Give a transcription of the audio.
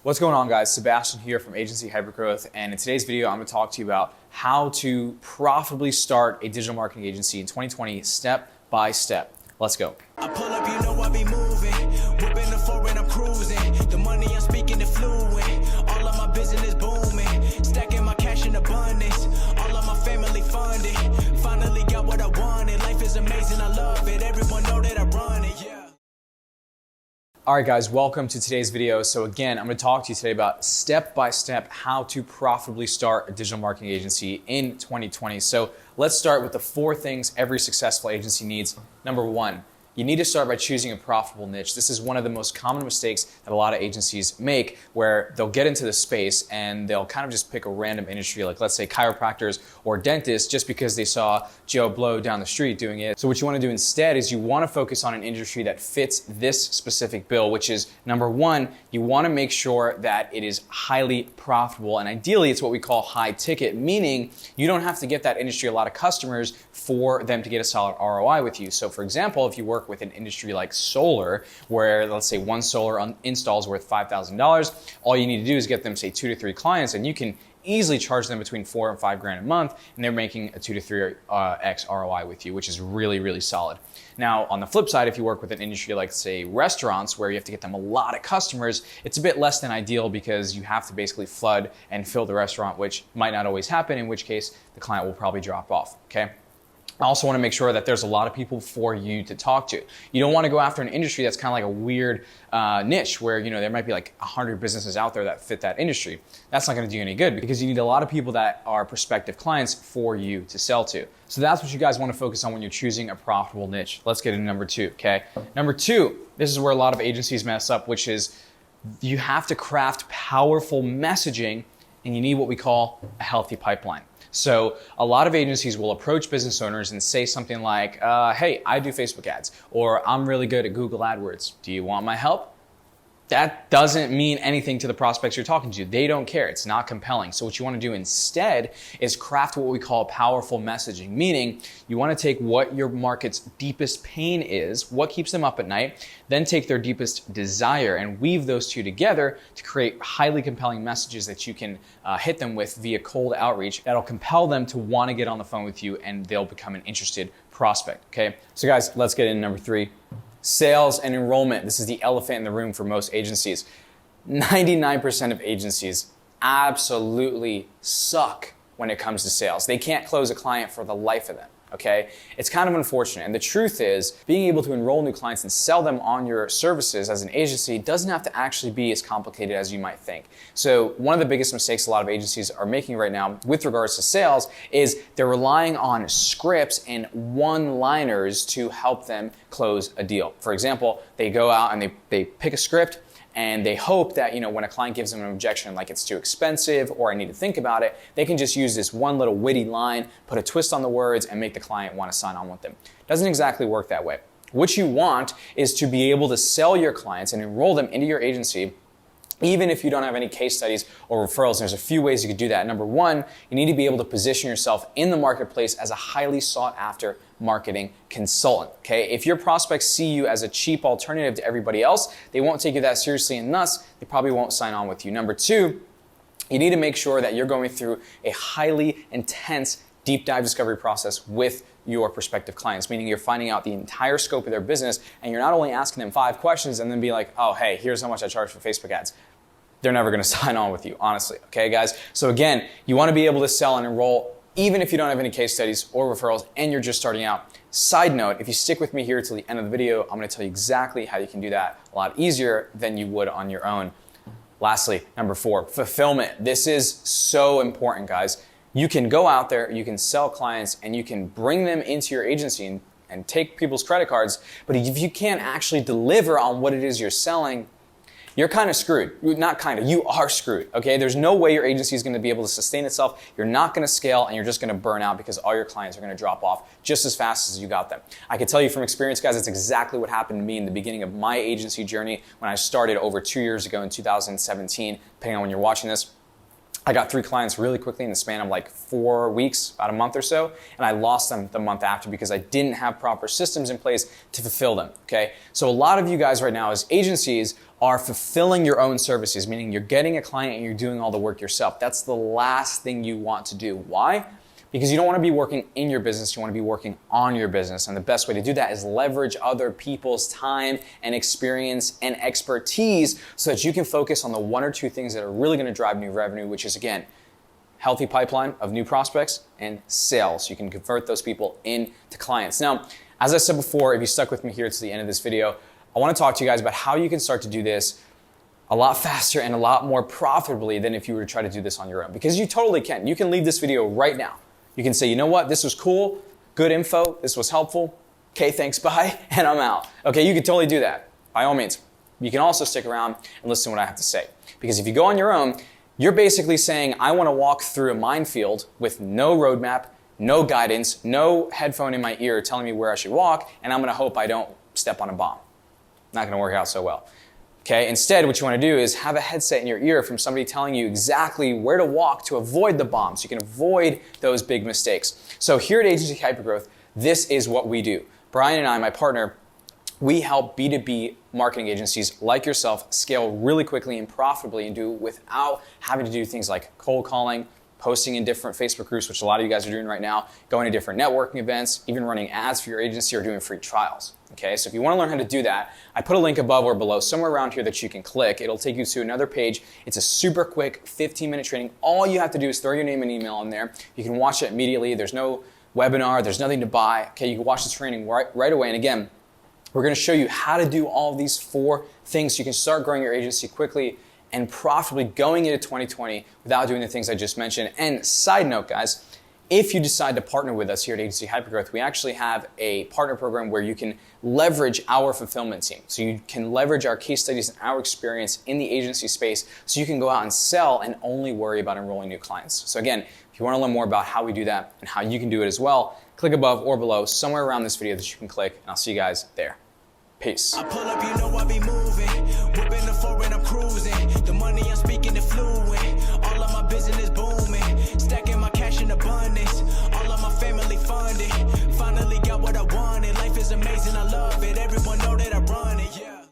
What's going on, guys? Sebastian here from Agency Hypergrowth, and in today's video I'm going to talk to you about how to profitably start a digital marketing agency in 2020 step by step. Let's go. I pull up, you know I be moving, whipping the foreign, I'm cruising, the money I'm speaking is fluent, all of my business booming, stacking my cash in abundance, all of my family funded, finally got what I wanted, life is amazing, I love it, everyone know that I run it, yeah. All right, guys, welcome to today's video. So again, I'm going to talk to you today about step-by-step how to profitably start a digital marketing agency in 2020. So let's start with the 4 things every successful agency needs. Number 1, you need to start by choosing a profitable niche. This is one of the most common mistakes that a lot of agencies make, where they'll get into the space and they'll kind of just pick a random industry, like let's say chiropractors or dentists, just because they saw Joe Blow down the street doing it. So what you want to do instead is you want to focus on an industry that fits this specific bill, which is number 1, you want to make sure that it is highly profitable. And ideally, it's what we call high ticket, meaning you don't have to get that industry a lot of customers for them to get a solid ROI with you. So for example, if you work with an industry like solar, where let's say one solar install is worth $5,000, all you need to do is get them, say, 2 to 3 clients, and you can easily charge them between $4 and $5 grand a month, and they're making a 2 to 3x ROI with you, which is really, really solid. Now, on the flip side, if you work with an industry like, say, restaurants, where you have to get them a lot of customers, it's a bit less than ideal because you have to basically flood and fill the restaurant, which might not always happen, in which case the client will probably drop off, okay? I also want to make sure that there's a lot of people for you to talk to. You don't want to go after an industry that's kind of like a weird niche where, you know, there might be like 100 businesses out there that fit that industry. That's not going to do you any good, because you need a lot of people that are prospective clients for you to sell to. So that's what you guys want to focus on when you're choosing a profitable niche. Let's get into number 2, okay? Number 2, this is where a lot of agencies mess up, which is you have to craft powerful messaging, and you need what we call a healthy pipeline. So a lot of agencies will approach business owners and say something like, hey, I do Facebook ads, or I'm really good at Google AdWords. Do you want my help? That doesn't mean anything to the prospects you're talking to. They don't care. It's not compelling. So what you want to do instead is craft what we call powerful messaging, meaning you want to take what your market's deepest pain is, what keeps them up at night, then take their deepest desire and weave those two together to create highly compelling messages that you can hit them with via cold outreach that'll compel them to want to get on the phone with you, and they'll become an interested prospect, okay? So guys, let's get into number 3. Sales and enrollment. This is the elephant in the room for most agencies. 99% of agencies absolutely suck when it comes to sales. They can't close a client for the life of them, okay? It's kind of unfortunate. And the truth is, being able to enroll new clients and sell them on your services as an agency doesn't have to actually be as complicated as you might think. So one of the biggest mistakes a lot of agencies are making right now with regards to sales is they're relying on scripts and one-liners to help them close a deal. For example, they go out and they pick a script, and they hope that, you know, when a client gives them an objection like it's too expensive or I need to think about it, they can just use this one little witty line, put a twist on the words, and make the client want to sign on with them. Doesn't exactly work that way. What you want is to be able to sell your clients and enroll them into your agency, even if you don't have any case studies or referrals. There's a few ways you could do that. Number 1, you need to be able to position yourself in the marketplace as a highly sought after marketing consultant, okay? If your prospects see you as a cheap alternative to everybody else, they won't take you that seriously, and thus, they probably won't sign on with you. Number 2, you need to make sure that you're going through a highly intense deep dive discovery process with your prospective clients, meaning you're finding out the entire scope of their business, and you're not only asking them 5 questions and then be like, oh, hey, here's how much I charge for Facebook ads. They're never going to sign on with you, honestly, okay, guys? So again, you want to be able to sell and enroll even if you don't have any case studies or referrals and you're just starting out. Side note, if you stick with me here till the end of the video, I'm going to tell you exactly how you can do that a lot easier than you would on your own. Lastly, number 4, fulfillment. This is so important, guys. You can go out there, you can sell clients, and you can bring them into your agency and take people's credit cards, but if you can't actually deliver on what it is you're selling, you're kind of screwed. Not kind of, you are screwed, okay? There's no way your agency is going to be able to sustain itself. You're not going to scale, and you're just going to burn out because all your clients are going to drop off just as fast as you got them. I can tell you from experience, guys, that's exactly what happened to me in the beginning of my agency journey when I started over 2 years ago in 2017, depending on when you're watching this. I got 3 clients really quickly in the span of like 4 weeks, about a month or so, and I lost them the month after because I didn't have proper systems in place to fulfill them, okay? So a lot of you guys right now as agencies are fulfilling your own services, meaning you're getting a client and you're doing all the work yourself. That's the last thing you want to do. Why? Because you don't want to be working in your business, you want to be working on your business. And the best way to do that is leverage other people's time and experience and expertise so that you can focus on the 1 or 2 things that are really going to drive new revenue, which is, again, healthy pipeline of new prospects and sales. You can convert those people into clients. Now, as I said before, if you stuck with me here to the end of this video, I want to talk to you guys about how you can start to do this a lot faster and a lot more profitably than if you were to try to do this on your own. Because you totally can. You can leave this video right now. You can say, you know what, this was cool, good info, this was helpful, okay, thanks, bye, and I'm out. Okay, you can totally do that, by all means. You can also stick around and listen to what I have to say. Because if you go on your own, you're basically saying, I want to walk through a minefield with no roadmap, no guidance, no headphone in my ear telling me where I should walk, and I'm going to hope I don't step on a bomb. Not going to work out so well. Okay, instead, what you want to do is have a headset in your ear from somebody telling you exactly where to walk to avoid the bombs. You can avoid those big mistakes. So here at Agency Hypergrowth, this is what we do. Brian and I, my partner, we help B2B marketing agencies like yourself scale really quickly and profitably and do it without having to do things like cold calling, posting in different Facebook groups, which a lot of you guys are doing right now, going to different networking events, even running ads for your agency or doing free trials. Okay, so if you want to learn how to do that, I put a link above or below, somewhere around here that you can click. It'll take you to another page. It's a super quick 15-minute training. All you have to do is throw your name and email in there. You can watch it immediately. There's no webinar. There's nothing to buy. Okay, you can watch the training right away. And again, we're going to show you how to do all of these 4 things so you can start growing your agency quickly and profitably going into 2020 without doing the things I just mentioned. And side note, guys, if you decide to partner with us here at Agency Hypergrowth, we actually have a partner program where you can leverage our fulfillment team. So you can leverage our case studies and our experience in the agency space so you can go out and sell and only worry about enrolling new clients. So again, if you want to learn more about how we do that and how you can do it as well, click above or below, somewhere around this video that you can click, and I'll see you guys there. Peace. I pull up, you know I be moving. Whipping the foreign, I'm cruising. The money I'm speaking is fluent. All of my business booming. Stacking my cash in abundance. All of my family funded. Finally got what I wanted. Life is amazing, I love it. Everyone know that I run it, yeah.